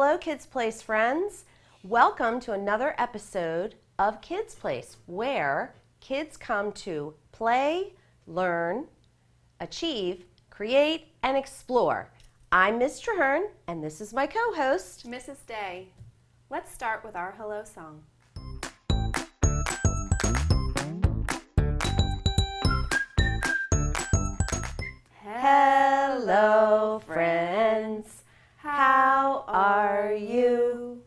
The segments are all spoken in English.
Hello, Kids Place friends. Welcome to another episode of Kids Place, where kids come to play, learn, achieve, create, and explore. I'm Miss Traherne, and this is my co-host, Mrs. Day. Let's start with our hello song. Hello, friends. How are you?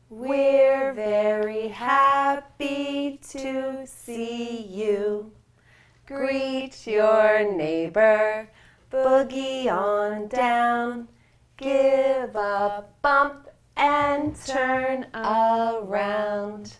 We're very happy to see you. Greet your neighbor, boogie on down, give a bump and turn around.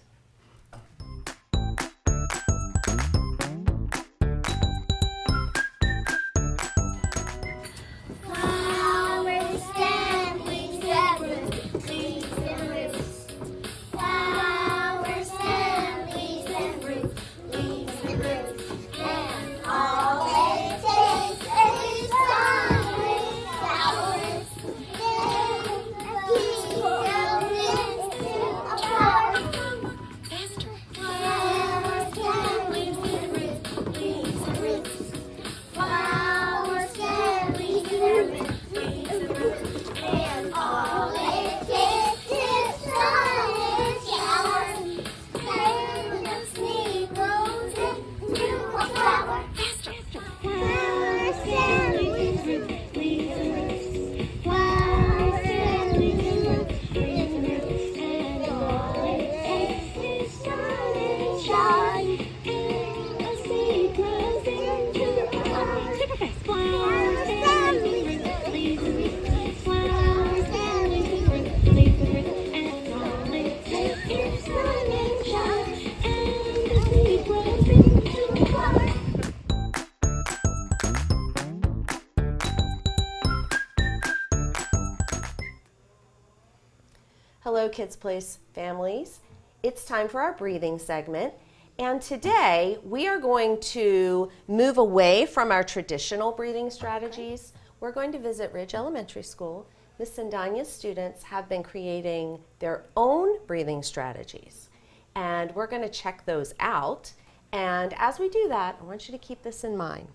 Hello, Kids Place families. It's time for our breathing segment. And today we are going to move away from our traditional breathing strategies. We're going to visit Ridge Elementary School. Miss Sandania's students have been creating their own breathing strategies. And we're going to check those out. And as we do that, I want you to keep this in mind.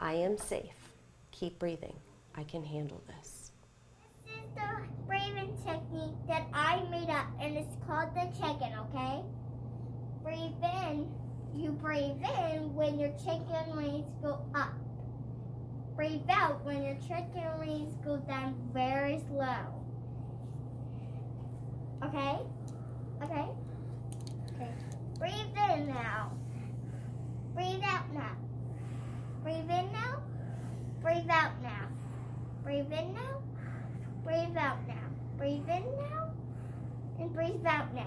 I am safe. Keep breathing. I can handle this. The breathing technique that I made up, and it's called the chicken, okay? Breathe in. You breathe in when your chicken wings go up. Breathe out when your chicken wings go down very slow. Okay? Okay? Okay. Breathe in now. Breathe out now. Breathe in now. Breathe out now. Breathe in now. Breathe out now. Breathe in now. And breathe out now.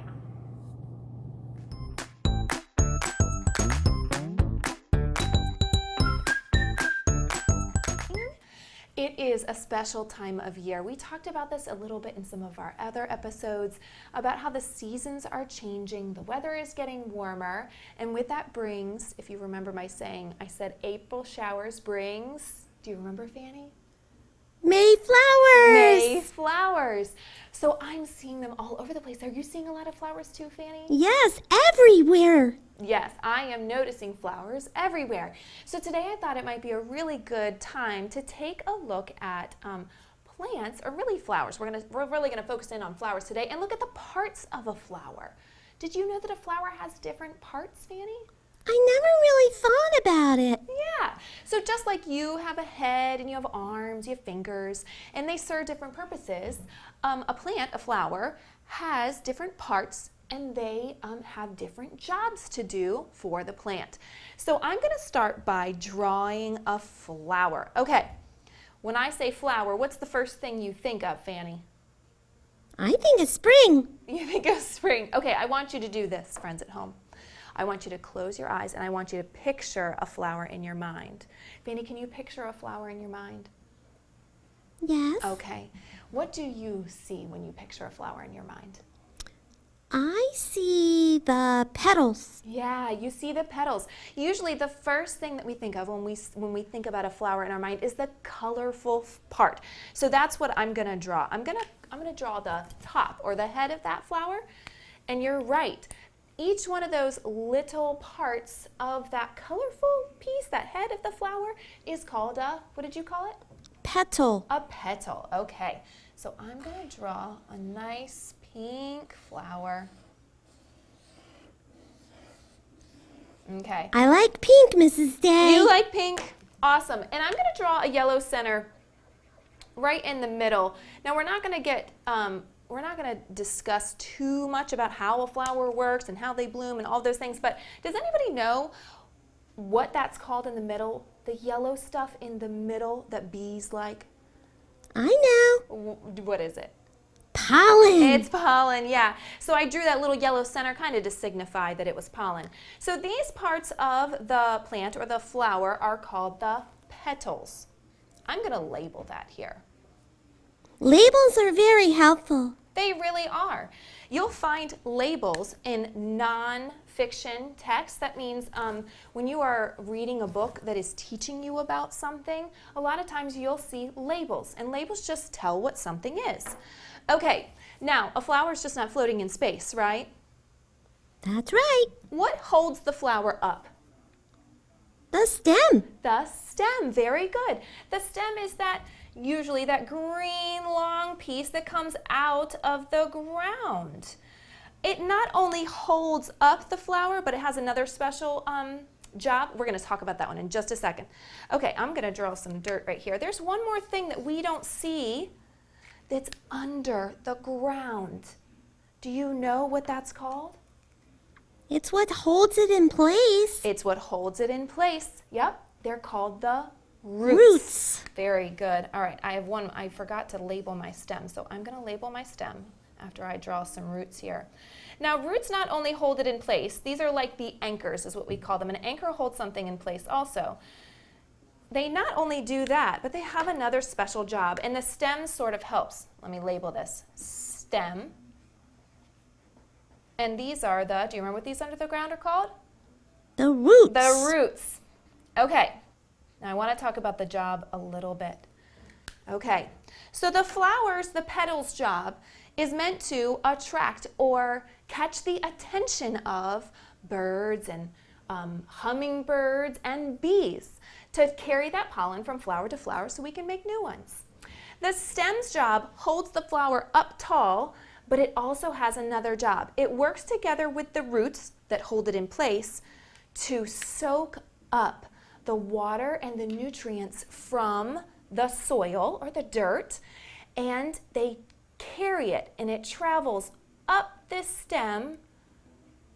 It is a special time of year. We talked about this a little bit in some of our other episodes about how the seasons are changing, the weather is getting warmer, and with that brings, if you remember my saying, I said April showers brings, do you remember, Fanny? May flowers! May flowers. So I'm seeing them all over the place. Are you seeing a lot of flowers too, Fanny? Yes, everywhere. Yes, I am noticing flowers everywhere. So today I thought it might be a really good time to take a look at plants, or really flowers. We're really going to focus in on flowers today and look at the parts of a flower. Did you know that a flower has different parts, Fanny? I never really thought about it. Yeah, so just like you have a head and you have arms, you have fingers, and they serve different purposes, a plant, a flower, has different parts and they have different jobs to do for the plant. So I'm going to start by drawing a flower. Okay, when I say flower, what's the first thing you think of, Fanny? I think it's spring. You think of spring. Okay, I want you to do this, friends at home. I want you to close your eyes and I want you to picture a flower in your mind. Fanny, can you picture a flower in your mind? Yes. Okay. What do you see when you picture a flower in your mind? I see see the petals. Yeah, you see the petals. Usually the first thing that we think of when we think about a flower in our mind is the colorful part. So that's what I'm going to draw. I'm going to draw the top or the head of that flower. And you're right. Each one of those little parts of that colorful piece, that head of the flower, is called a, what did you call it? Petal. A petal. Okay. So I'm going to draw a nice pink flower. Okay. I like pink, Mrs. Day. You like pink? Awesome. And I'm going to draw a yellow center right in the middle. Now we're not going to discuss too much about how a flower works and how they bloom and all those things, but does anybody know what that's called in the middle? The yellow stuff in the middle that bees like? I know. What is it? Pollen. It's pollen, yeah. So I drew that little yellow center kind of to signify that it was pollen. So these parts of the plant or the flower are called the petals. I'm going to label that here. Labels are very helpful. They really are. You'll find labels in non-fiction text. That means when you are reading a book that is teaching you about something, a lot of times you'll see labels, and labels just tell what something is. Okay, now a flower is just not floating in space, right? That's right. What holds the flower up? The stem. The stem, very good. The stem is usually that green long piece that comes out of the ground. It not only holds up the flower, but it has another special job. We're going to talk about that one in just a second. Okay, I'm going to draw some dirt right here. There's one more thing that we don't see that's under the ground. Do you know what that's called? It's what holds it in place. It's what holds it in place. Yep, they're called the roots. Very good. All right, I have one. I forgot to label my stem, so I'm going to label my stem after I draw some roots here. Now, roots not only hold it in place, these are like the anchors is what we call them. An anchor holds something in place also. They not only do that, but they have another special job, and the stem sort of helps. Let me label this. Stem. And these are do you remember what these under the ground are called? The roots. The roots. Okay. Now I want to talk about the job a little bit. Okay. So the flowers, the petals job is meant to attract or catch the attention of birds and hummingbirds and bees to carry that pollen from flower to flower so we can make new ones. The stem's job holds the flower up tall, but it also has another job. It works together with the roots that hold it in place to soak up the water and the nutrients from the soil or the dirt, and they carry it, and it travels up this stem,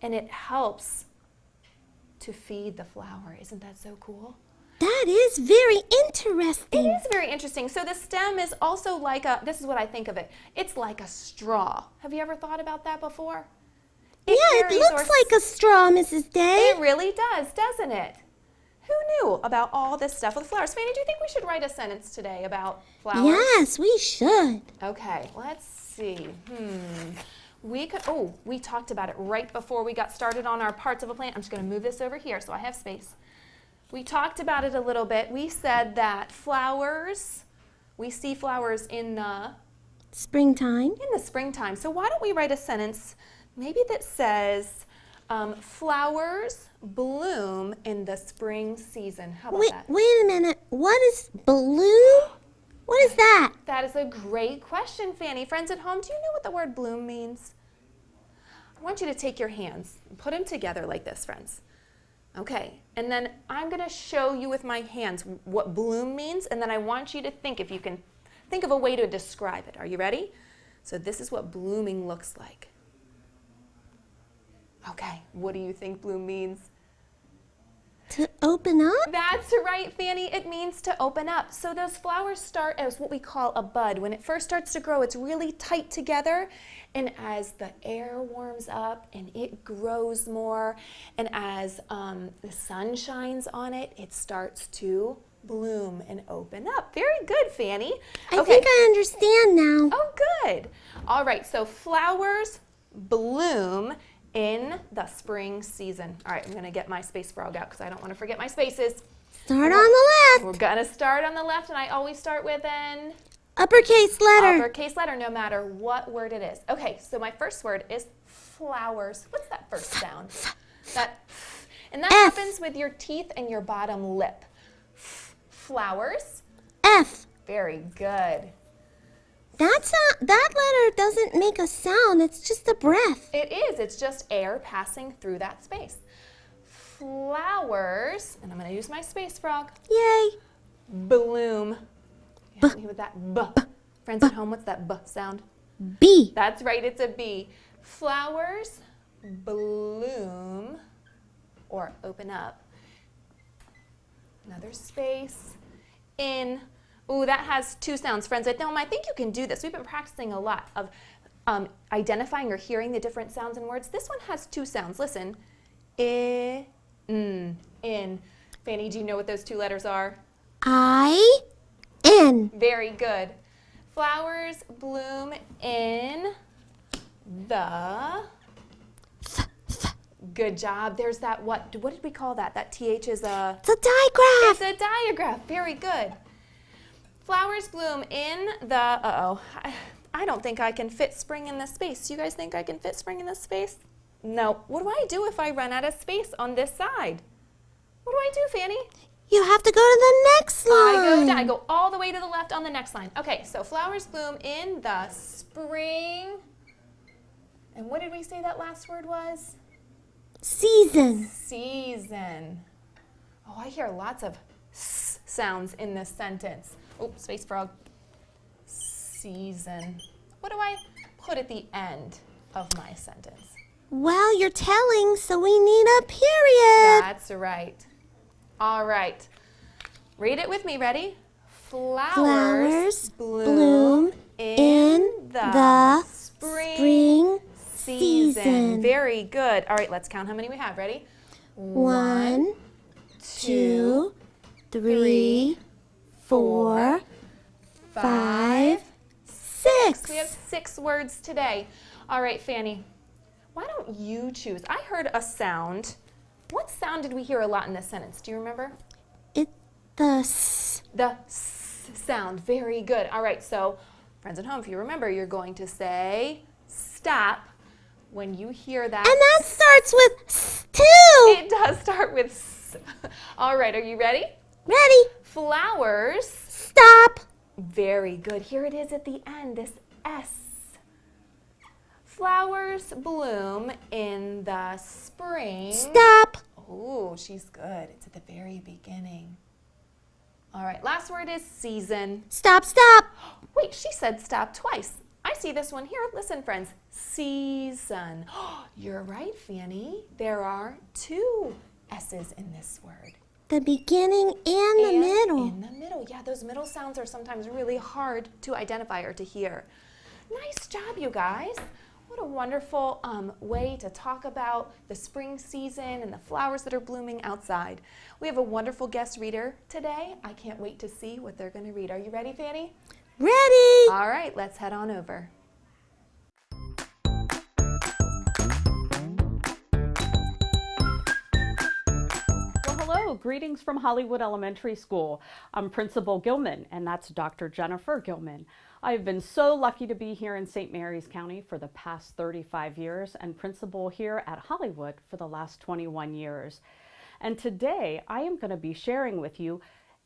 and it helps to feed the flower. Isn't that so cool? That is very interesting. It is very interesting. So the stem is also like this is what I think of it. It's like a straw. Have you ever thought about that before? It looks like a straw, Mrs. Day. It really does, doesn't it? Who knew about all this stuff with flowers? Fanny, do you think we should write a sentence today about flowers? Yes, we should. Okay, let's see. We talked about it right before we got started on our parts of a plant. I'm just going to move this over here so I have space. We talked about it a little bit. We said that we see flowers in the springtime. So why don't we write a sentence maybe that says, flowers bloom in the spring season. How about that? Wait a minute. What is bloom? What is that? That is a great question, Fanny. Friends at home, do you know what the word bloom means? I want you to take your hands and put them together like this, friends. Okay, and then I'm going to show you with my hands what bloom means, and then I want you to think if you can think of a way to describe it. Are you ready? So this is what blooming looks like. Okay, what do you think bloom means? To open up? That's right, Fanny. It means to open up. So those flowers start as what we call a bud. When it first starts to grow, it's really tight together. And as the air warms up and it grows more, and as the sun shines on it, it starts to bloom and open up. Very good, Fanny. I think I understand now. Oh, good. All right, so flowers bloom in the spring season. All right, I'm going to get my space frog out because I don't want to forget my spaces. Start on the We're left. going to start on the left, and I always start with an Uppercase letter. uppercase letter, no matter what word it is. Okay, so my first word is flowers. What's that first sound? That, and that F. happens with your teeth and your bottom lip. Flowers. F. Very good. That letter doesn't make a sound. It's just a breath. It is. It's just air passing through that space. Flowers, and I'm going to use my space frog. Yay. Bloom. Help me with that B. Friends at home, what's that B sound? B. That's right, it's a B. Flowers bloom or open up. Another space. In. Ooh, that has two sounds. Friends at home, I think you can do this. We've been practicing a lot of identifying or hearing the different sounds in words. This one has two sounds. Listen. In. Fanny, do you know what those two letters are? I-N. Very good. Flowers bloom in the. Good job. There's that, what did we call that? That TH is a. It's a digraph. It's a diagraph. Very good. Flowers bloom in the. I don't think I can fit spring in this space. You guys think I can fit spring in this space? No. What do I do if I run out of space on this side? What do I do, Fanny? You have to go to the next line. I go all the way to the left on the next line. Okay, so flowers bloom in the spring. And what did we say that last word was? Season. Season. Oh, I hear lots of S sounds in this sentence. Oh, space frog. Season. What do I put at the end of my sentence? Well, you're telling, so we need a period. That's right. All right. Read it with me. Ready? Flowers bloom in the spring season. Very good. All right, let's count how many we have. Ready? 1, 2, 3, 4, 5, 6. We have 6 words today. All right, Fanny, why don't you choose? I heard a sound. What sound did we hear a lot in this sentence? Do you remember? It's the S. The S sound. Very good. All right, so friends at home, if you remember, you're going to say stop when you hear that. And that starts with S too. It does start with S. All right, are you ready? Ready? Flowers. Stop. Very good. Here it is at the end, this S. Flowers bloom in the spring. Stop. Oh, she's good. It's at the very beginning. All right, last word is season. Stop, stop. Wait, she said stop twice. I see this one here. Listen, friends. Season. You're right, Fanny. There are 2 S's in this word. The beginning and the middle. In the middle. Yeah, those middle sounds are sometimes really hard to identify or to hear. Nice job, you guys. What a wonderful way to talk about the spring season and the flowers that are blooming outside. We have a wonderful guest reader today. I can't wait to see what they're going to read. Are you ready, Fanny? Ready. All right, let's head on over. Hello, greetings from Hollywood Elementary School. I'm Principal Gilman, and that's Dr. Jennifer Gilman. I've been so lucky to be here in St. Mary's County for the past 35 years and principal here at Hollywood for the last 21 years. And today I am going to be sharing with you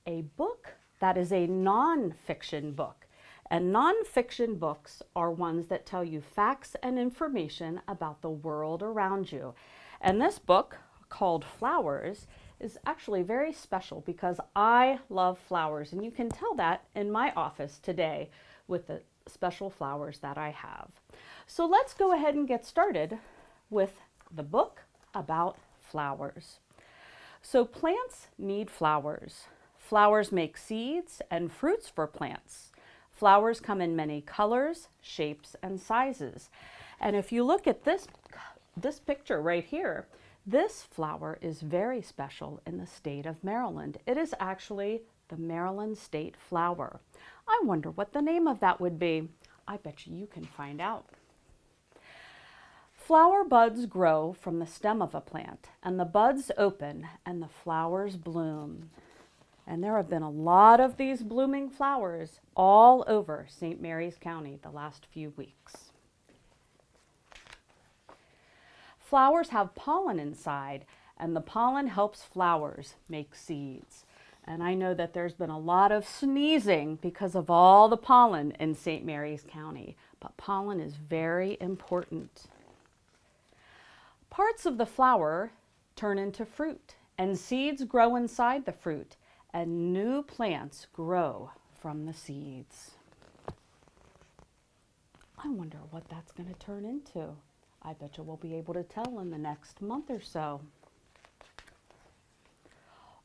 a book that is a nonfiction book. And nonfiction books are ones that tell you facts and information about the world around you. And this book, called Flowers, is actually very special because I love flowers, and you can tell that in my office today with the special flowers that I have. So let's go ahead and get started with the book about flowers. So plants need flowers. Flowers make seeds and fruits for plants. Flowers come in many colors, shapes, and sizes. And if you look at this picture right here, this flower is very special in the state of Maryland. It is actually the Maryland state flower. I wonder what the name of that would be. I bet you can find out. Flower buds grow from the stem of a plant, and the buds open and the flowers bloom. And there have been a lot of these blooming flowers all over St. Mary's County the last few weeks. Flowers have pollen inside, and the pollen helps flowers make seeds. And I know that there's been a lot of sneezing because of all the pollen in St. Mary's County, but pollen is very important. Parts of the flower turn into fruit, and seeds grow inside the fruit, and new plants grow from the seeds. I wonder what that's going to turn into. I bet you we'll be able to tell in the next month or so.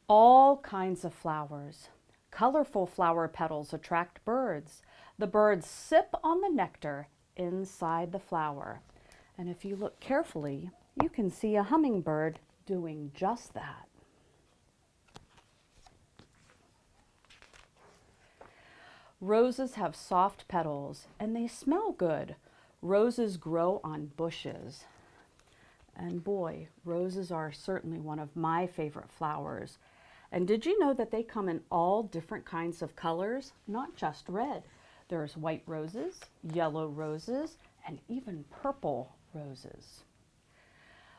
All kinds of flowers. Colorful flower petals attract birds. The birds sip on the nectar inside the flower. And if you look carefully, you can see a hummingbird doing just that. Roses have soft petals and they smell good. Roses grow on bushes. And boy, roses are certainly one of my favorite flowers. And did you know that they come in all different kinds of colors? Not just red. There's white roses, yellow roses, and even purple roses.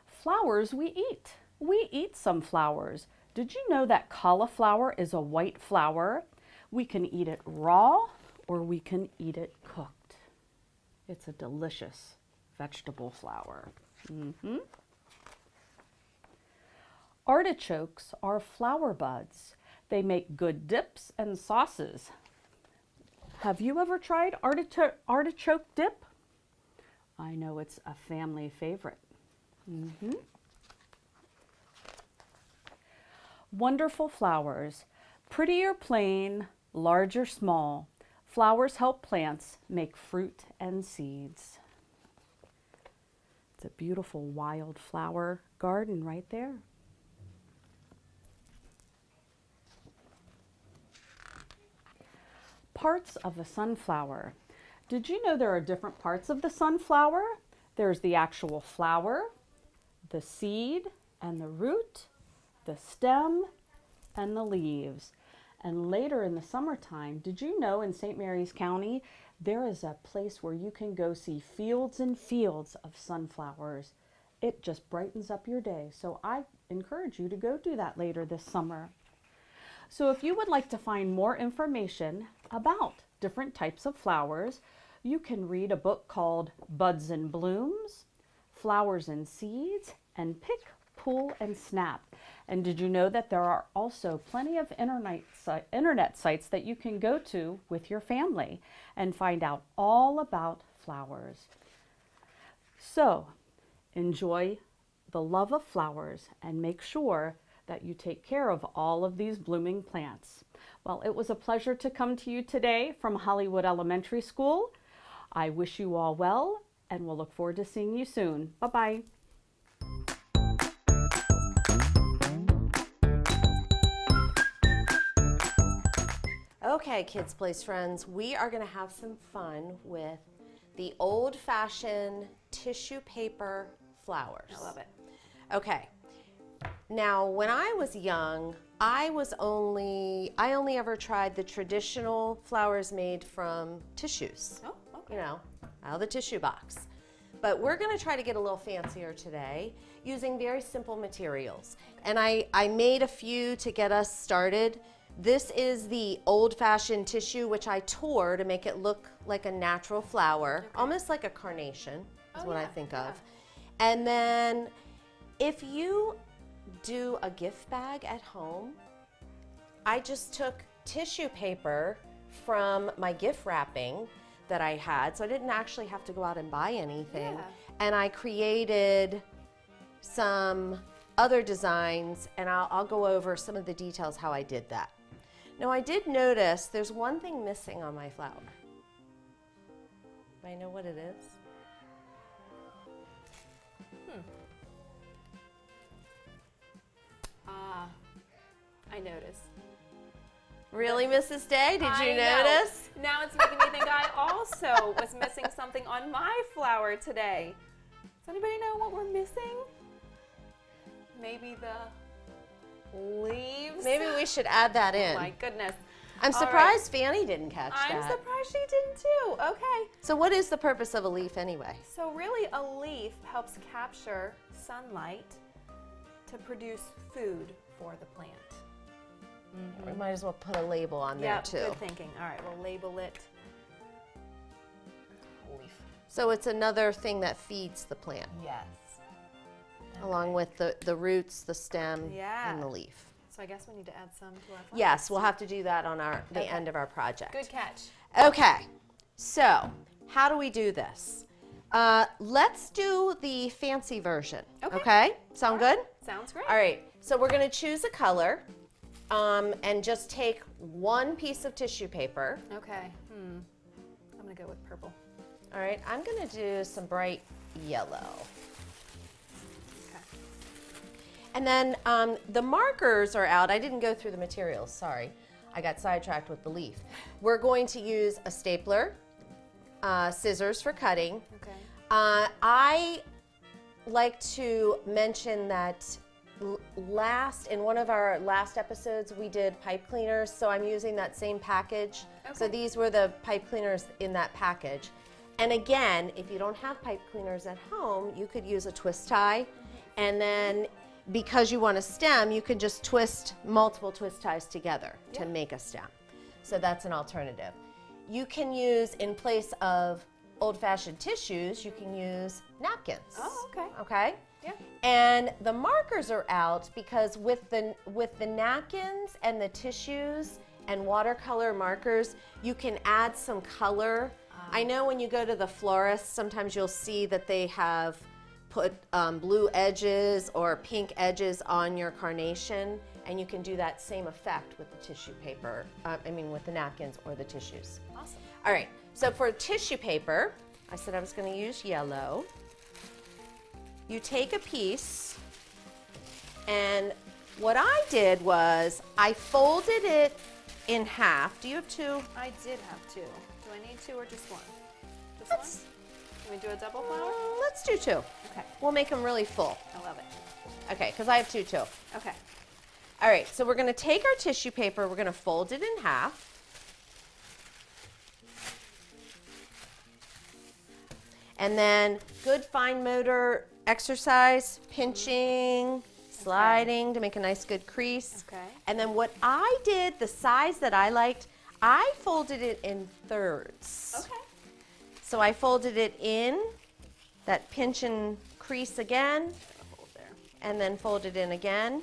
Flowers we eat. We eat some flowers. Did you know that cauliflower is a white flower? We can eat it raw or we can eat it cooked. It's a delicious vegetable flower. Artichokes are flower buds. They make good dips and sauces. Have you ever tried artichoke dip? I know it's a family favorite. Wonderful flowers, pretty or plain, large or small. Flowers help plants make fruit and seeds. It's a beautiful wildflower garden right there. Parts of a sunflower. Did you know there are different parts of the sunflower? There's the actual flower, the seed and the root, the stem, and the leaves. And later in the summertime, did you know in St. Mary's County, there is a place where you can go see fields and fields of sunflowers. It just brightens up your day. So I encourage you to go do that later this summer. So if you would like to find more information about different types of flowers, you can read a book called Buds and Blooms, Flowers and Seeds, and Pick, Pull, and Snap. And did you know that there are also plenty of internet sites that you can go to with your family and find out all about flowers? So enjoy the love of flowers and make sure that you take care of all of these blooming plants. Well, it was a pleasure to come to you today from Hollywood Elementary School. I wish you all well, and we'll look forward to seeing you soon. Bye-bye. Okay, Kids Place friends, we are going to have some fun with the old-fashioned tissue paper flowers. I love it. Okay. Now, when I was young, I only ever tried the traditional flowers made from tissues. Oh, okay. You know, out of the tissue box. But we're going to try to get a little fancier today using very simple materials. And I made a few to get us started. This is the old-fashioned tissue, which I tore to make it look like a natural flower, almost like a carnation is what I think of. And then if you do a gift bag at home, I just took tissue paper from my gift wrapping that I had, so I didn't actually have to go out and buy anything. Yeah. And I created some other designs, and I'll go over some of the details how I did that. Now, I did notice there's one thing missing on my flower. Do I know what it is? I noticed. Really, Mrs. Day? Did you I know. notice? Now it's making me think I also was missing something on my flower today. Does anybody know what we're missing? Maybe the leaves? Maybe we should add that in. Oh my goodness. I'm All right. surprised Fanny didn't catch I'm that. surprised she didn't too. Okay. So what is the purpose of a leaf anyway? So really a leaf helps capture sunlight to produce food for the plant. We might as well put a label on there Yeah, too. good thinking. All right, we'll label it leaf. So it's another thing that feeds the plant, Yes. along with the roots, the stem, Yeah. and the leaf. So I guess we need to add some to our flowers. Yes, we'll have to do that on the Okay. end of our project. Good catch. Okay, so how do we do this? Let's do the fancy version. Okay. Sound good? Sounds great. All right, so we're going to choose a color and just take one piece of tissue paper. Okay. I'm gonna go with purple. All right, I'm going to do some bright yellow. Okay. And then the markers are out. I didn't go through the materials, sorry. I got sidetracked with the leaf. We're going to use a stapler, scissors for cutting. Okay. I like to mention that in one of our last episodes, we did pipe cleaners, so I'm using that same package. So Okay. these were the pipe cleaners in that package. And again, if you don't have pipe cleaners at home, you could use a twist tie. And then because you want a stem, you can just twist multiple twist ties together to make a stem. So that's an alternative. You can use, in place of old-fashioned tissues, you can use napkins. Oh, okay. Okay? Yeah. And the markers are out because with the napkins and the tissues and watercolor markers, you can add some color. I know when you go to the florist, sometimes you'll see that they have put blue edges or pink edges on your carnation, and you can do that same effect with the tissue paper, with the napkins or the tissues. Awesome. All right, so for tissue paper, I said I was going to use yellow. You take a piece, and what I did was I folded it in half. Do you have two? I did have two. Do I need two or just one? Just one? Can we do a double flower? Let's do two. Okay. We'll make them really full. I love it. Okay, because I have two too. Okay. All right, so we're going to take our tissue paper, we're going to fold it in half. And then good fine motor exercise, pinching, sliding to make a nice good crease. Okay. And then what I did, the size that I liked, I folded it in thirds. Okay. So I folded it in, that pinch and crease again, Hold there. and then fold it in again.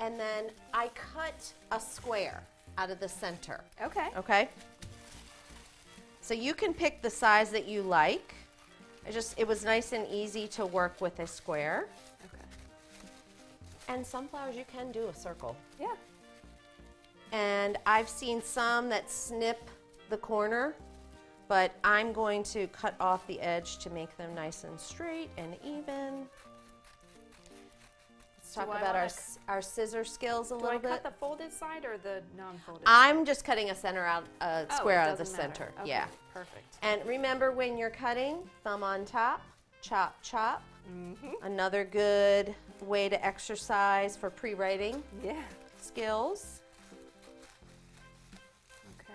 And then I cut a square out of the center. Okay. Okay? So you can pick the size that you like. It was nice and easy to work with a square. Okay. And sunflowers, you can do a circle. Yeah. And I've seen some that snip the corner, but I'm going to cut off the edge to make them nice and straight and even. Let's talk Do I about wanna our scissor skills a Do I little bit. cut the folded side or the non-folded? I'm just cutting a square Oh, out of the doesn't matter. center. Okay, Yeah. Perfect. And remember when you're cutting, thumb on top, chop, chop. Another good way to exercise for pre-writing Yeah. skills. Okay.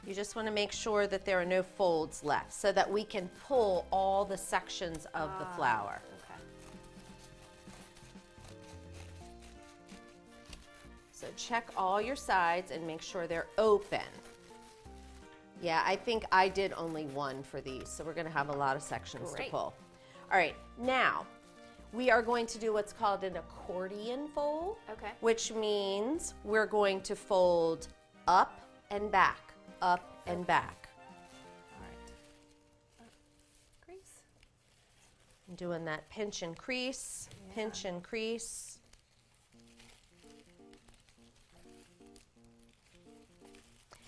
You just want to make sure that there are no folds left so that we can pull all the sections of the flower. Okay. So check all your sides and make sure they're open. Yeah, I think I did only one for these, so we're going to have a lot of sections Great. to pull. All right, now we are going to do what's called an accordion fold, Okay. which means we're going to fold up and back, up and back. All right. Crease. I'm doing that pinch and crease, pinch and crease.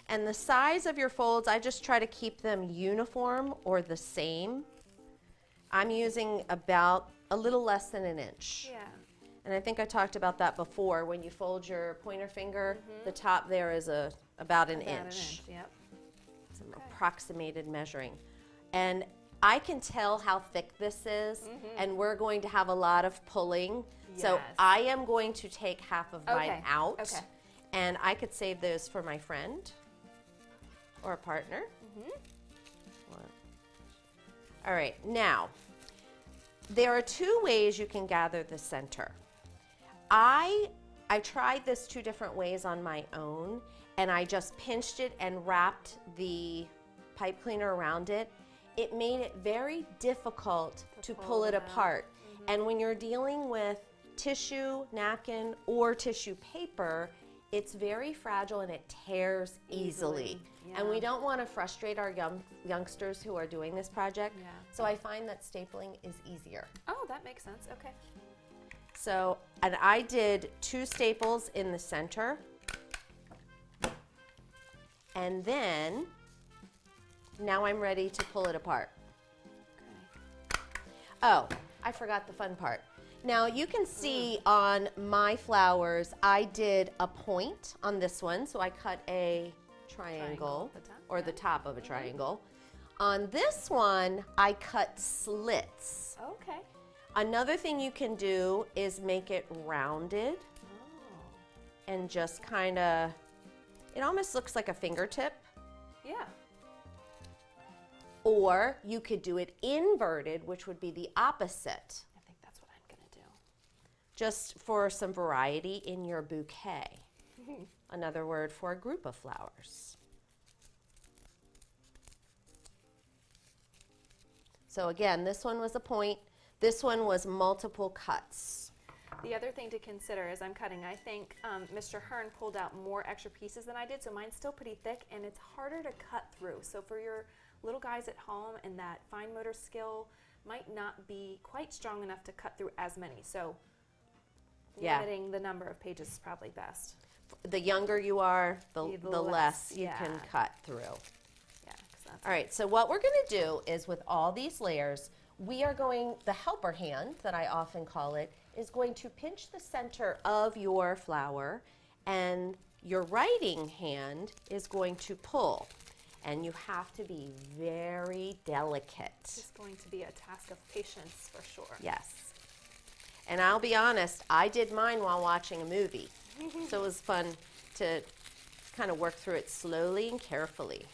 And the size of your folds, I just try to keep them uniform or the same. I'm using about a little less than an inch. Yeah. And I think I talked about that before. When you fold your pointer finger, the top there is about an inch. Yep. Some approximated measuring. And I can tell how thick this is, and we're going to have a lot of pulling. So Yes. I am going to take half of mine Okay, out, okay. and I could save those for my friend or a partner. One. All right, now, there are two ways you can gather the center. I tried this two different ways on my own, and I just pinched it and wrapped the pipe cleaner around it. It made it very difficult to pull it apart. And when you're dealing with tissue, napkin, or tissue paper, it's very fragile and it tears easily. And we don't want to frustrate our youngsters who are doing this project. Yeah. So I find that stapling is easier. Oh, that makes sense. Okay. So, and I did 2 staples in the center. And then, now I'm ready to pull it apart. Okay. Oh, I forgot the fun part. Now you can see on my flowers, I did a point on this one. So I cut a triangle, at the top, or the top of a triangle. On this one, I cut slits. Okay. Another thing you can do is make it rounded and just kind of, it almost looks like a fingertip. Yeah. Or you could do it inverted, which would be the opposite, I think that's what I'm gonna do. just for some variety in your bouquet. Another word for a group of flowers. So again, this one was a point. This one was multiple cuts. The other thing to consider as I'm cutting, I think Mr. Hearn pulled out more extra pieces than I did, so mine's still pretty thick and it's harder to cut through. So for your little guys at home, and that fine motor skill might not be quite strong enough to cut through as many. So Yeah. limiting the number of pages is probably best. The younger you are, the The less less, you can yeah. cut through. Yeah, 'cause that's All right, so what we're going to do is with all these layers, we are going, the helper hand that I often call it, is going to pinch the center of your flower, and your writing hand is going to pull. And you have to be very delicate. It's going to be a task of patience for sure. Yes. And I'll be honest, I did mine while watching a movie. So it was fun to kind of work through it slowly and carefully.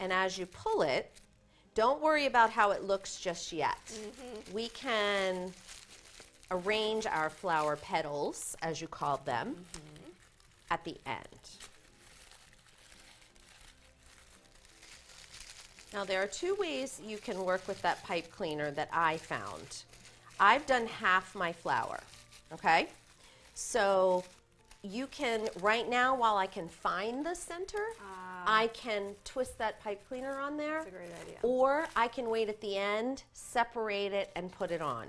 And as you pull it, don't worry about how it looks just yet. We can arrange our flower petals, as you called them, at the end. Now there are 2 ways you can work with that pipe cleaner that I found. I've done half my flower, okay? So you can, right now while I can find the center, I can twist that pipe cleaner on there. That's a great idea. Or I can wait at the end, separate it, and put it on.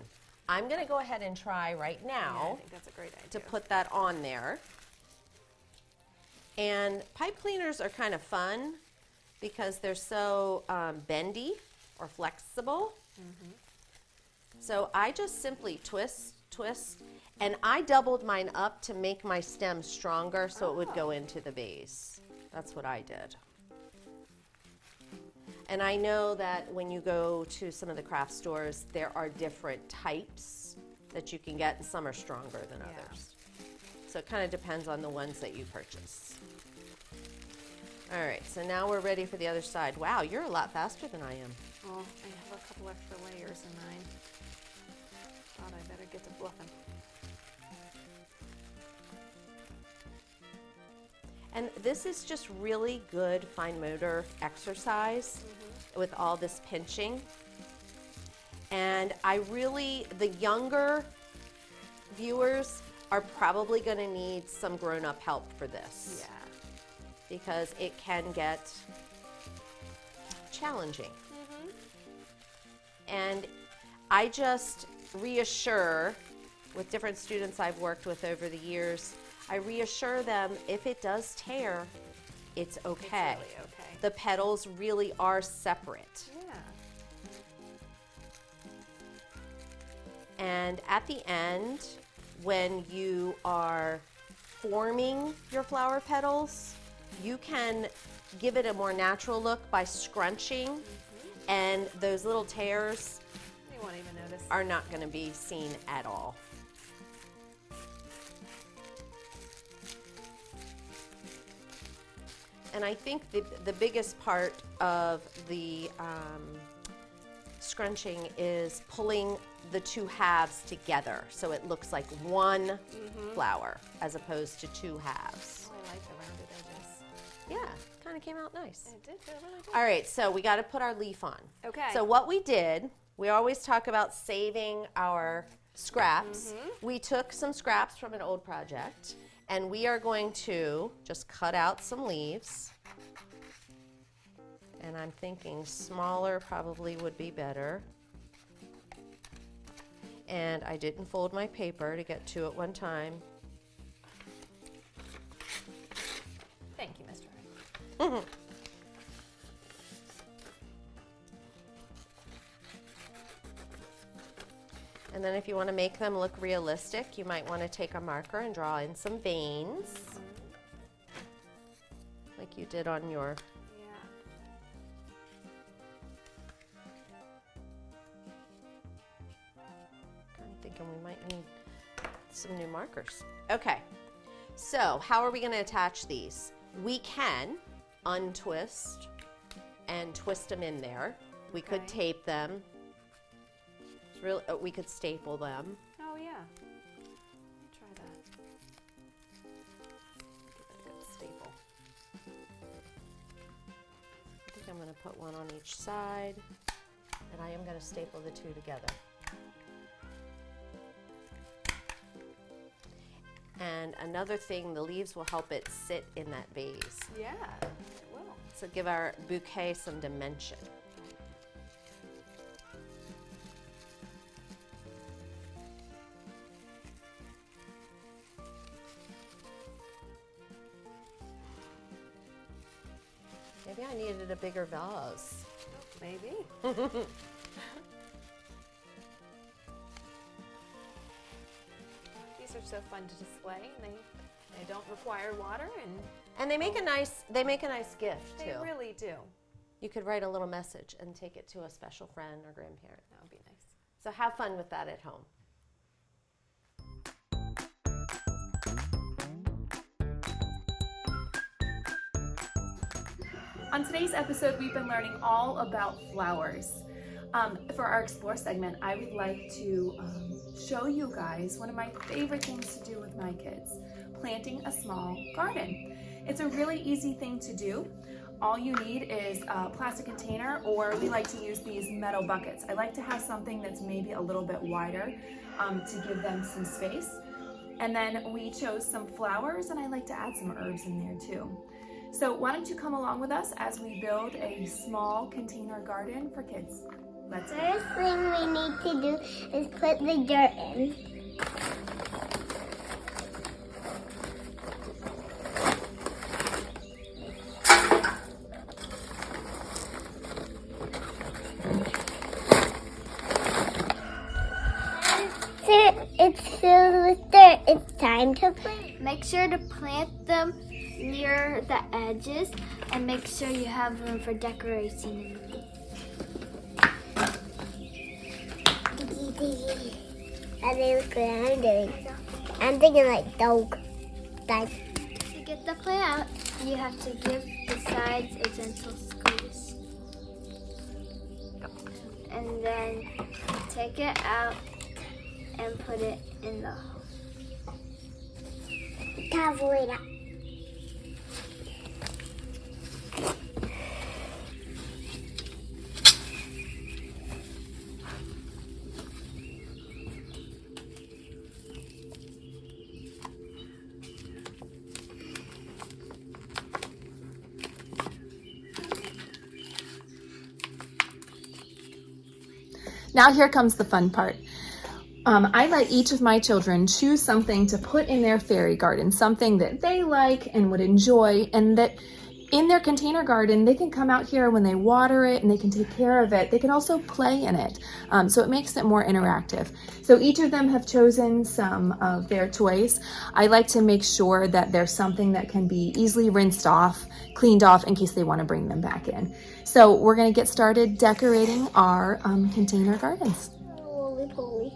I'm gonna go ahead and try right Yeah, I now think that's a great idea. to put that on there. And pipe cleaners are kind of fun because they're so bendy or flexible. So I just simply twist, and I doubled mine up to make my stem stronger so it would go into the vase. That's what I did. And I know that when you go to some of the craft stores, there are different types that you can get, and some are stronger than Yeah. others. So it kind of depends on the ones that you purchase. All right, so now we're ready for the other side. Wow, you're a lot faster than I am. Oh, I have a couple extra layers in mine. Thought I better get to bluffing. And this is just really good fine motor exercise with all this pinching. And the younger viewers are probably going to need some grown-up help for this. Yeah. Because it can get challenging. And I just reassure, with different students I've worked with over the years, I reassure them if it does tear, it's okay. It's really okay. The petals really are separate. Yeah. And at the end, when you are forming your flower petals, you can give it a more natural look by scrunching, and those little tears You won't even notice. are not going to be seen at all. And I think the biggest part of the scrunching is pulling the two halves together so it looks like one flower as opposed to two halves. Oh, I like the rounded edges. Yeah, kind of came out nice. It did feel really good. All right, so we got to put our leaf on. Okay. So what we did, we always talk about saving our scraps. We took some scraps from an old project, and we are going to just cut out some leaves. And I'm thinking smaller probably would be better. And I didn't fold my paper to get two at one time. Thank you, Mr. Wright. And then if you want to make them look realistic, you might want to take a marker and draw in some veins, like you did on your. Yeah. I'm thinking we might need some new markers. Okay, so how are we going to attach these? We can untwist and twist them in there. We could Okay. tape them. It's really, we could staple them. Oh, yeah. Let me try that. Give it a good staple. I think I'm going to put one on each side, and I am going to staple the two together. And another thing, the leaves will help it sit in that vase. Yeah, it will. So give our bouquet some dimension. Maybe I needed a bigger vase. Maybe. These are so fun to display, and they don't require water, and And they make a nice gift they too. really do. You could write a little message and take it to a special friend or grandparent. That would be nice. So have fun with that at home. On today's episode, we've been learning all about flowers. For our Explore segment, I would like to show you guys one of my favorite things to do with my kids, planting a small garden. It's a really easy thing to do. All you need is a plastic container, or we like to use these metal buckets. I like to have something that's maybe a little bit wider to give them some space. And then we chose some flowers, and I like to add some herbs in there too. So why don't you come along with us as we build a small container garden for kids. Let's go. First thing we need to do is put the dirt in. It's filled with dirt. It's time to plant. Make sure to plant them near the edges and make sure you have room for decoration. I think I'm doing. I'm thinking like dog. Like. To get the plant out, you have to give the sides a gentle squeeze. And then take it out and put it in the hole. Tabuera. Now here comes the fun part. I let each of my children choose something to put in their fairy garden, something that they like and would enjoy, and that in their container garden, they can come out here when they water it and they can take care of it. They can also play in it, so it makes it more interactive. So each of them have chosen some of their toys. I like to make sure that there's something that can be easily rinsed off, cleaned off in case they want to bring them back in. So we're going to get started decorating our container gardens. Holy poly.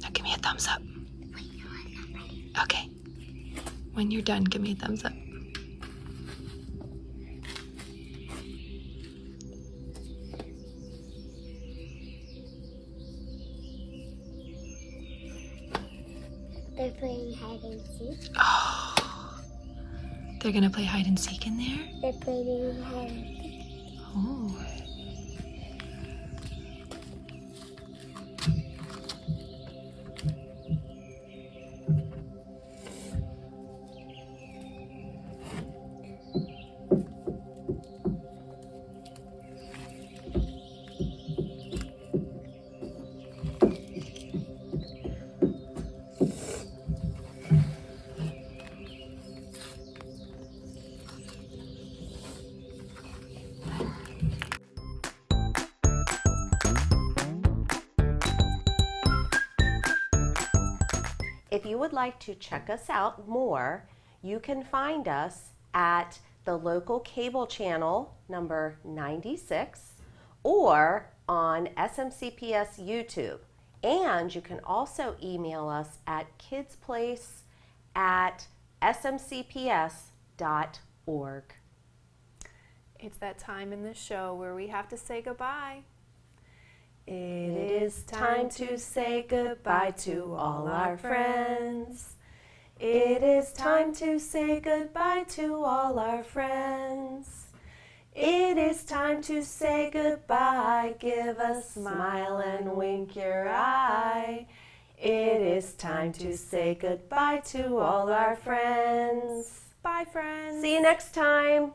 Now give me a thumbs up. Okay. When you're done, give me a thumbs up. They're playing hide and seek. Oh, they're gonna play hide and seek in there? They're playing hide and seek. Oh. If you would like to check us out more, you can find us at the local cable channel number 96 or on SMCPS YouTube. And you can also email us at kidsplace@smcps.org. It's that time in the show where we have to say goodbye. It is time to say goodbye to all our friends. It is time to say goodbye to all our friends. It is time to say goodbye. Give a smile and wink your eye. It is time to say goodbye to all our friends. Bye, friends. See you next time.